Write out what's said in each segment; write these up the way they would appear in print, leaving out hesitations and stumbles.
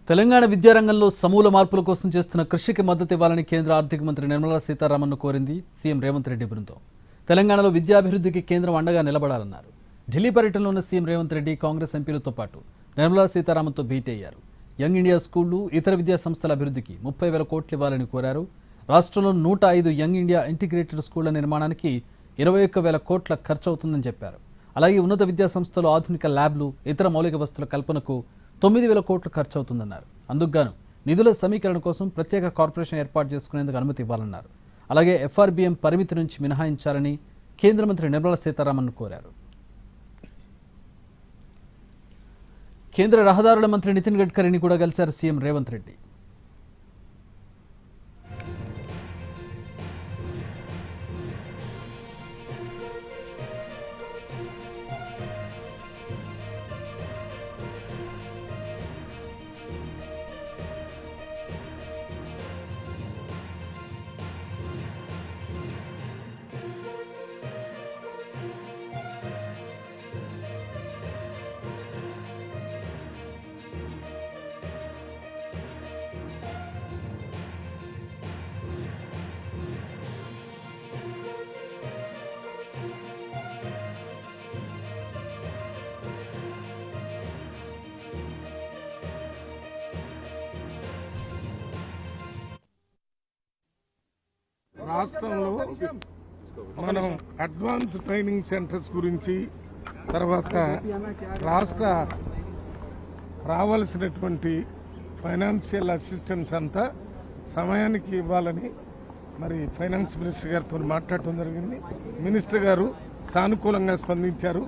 తెలంగాణ విద్యారంగంలో సమూల మార్పుల కోసం చేస్తున్న కృషికి మద్దతు ఇవ్వాలని కేంద్ర ఆర్థిక మంత్రి నిర్మలా సీతారామన్ను కోరింది సీఎం రేవంత్ రెడ్డి బృందం. తెలంగాణలో విద్యాభివృద్ధికి కేంద్రం అండగా నిలబడాలన్నారు. ఢిల్లీ పర్యటనలో ఉన్న సీఎం రేవంత్ రెడ్డి కాంగ్రెస్ ఎంపీలతో పాటు నిర్మలా సీతారామన్తో భేటీ అయ్యారు. యంగ్ ఇండియా స్కూళ్లు, ఇతర విద్యా సంస్థల అభివృద్ధికి 30,000 కోట్లు ఇవ్వాలని కోరారు. రాష్ట్రంలో 105 యంగ్ ఇండియా ఇంటిగ్రేటెడ్ స్కూళ్ల నిర్మాణానికి 21,000 కోట్ల ఖర్చు అవుతుందని చెప్పారు. అలాగే ఉన్నత విద్యా సంస్థలు, ఆధునిక ల్యాబ్లు, ఇతర మౌలిక వస్తువుల కల్పనకు 9,000 కోట్లు ఖర్చు అవుతుందన్నారు. అందుకుగాను నిధుల సమీకరణ కోసం ప్రత్యేక కార్పొరేషన్ ఏర్పాటు చేసుకునేందుకు అనుమతి ఇవ్వాలన్నారు. అలాగే FRBM పరిమితి నుంచి మినహాయించాలని కేంద్ర మంత్రి నిర్మలా సీతారామన్ కోరారు. కేంద్ర రహదారుల మంత్రి నితిన్ గడ్కరీని కూడా కలిశారు సీఎం రేవంత్ రెడ్డి. రాష్ట్రంలో మనం అడ్వాన్స్ ట్రైనింగ్ సెంటర్స్ గురించి, తర్వాత రాష్ట్ర రావాల్సినటువంటి ఫైనాన్షియల్ అసిస్టెన్స్ అంతా సమయానికి ఇవ్వాలని మరి ఫైనాన్స్ మినిస్టర్ గారితో మాట్లాడటం జరిగింది. మినిస్టర్ గారు సానుకూలంగా స్పందించారు.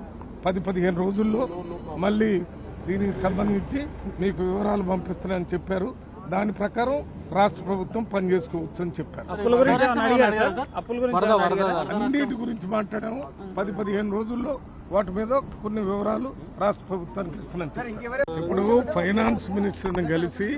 10-15 రోజుల్లో మళ్ళీ దీనికి సంబంధించి మీకు వివరాలు పంపిస్తానని చెప్పారు. దాని ప్రకారం రాష్ట్ర ప్రభుత్వం పనిచేసుకోవచ్చు అని చెప్పారు. అన్నిటి గురించి మాట్లాడాము. 10-15 రోజుల్లో వాటి మీద కొన్ని వివరాలు రాష్ట్ర ప్రభుత్వానికి ఇస్తున్నాను. ఇప్పుడు ఫైనాన్స్ మినిస్టర్ని కలిసి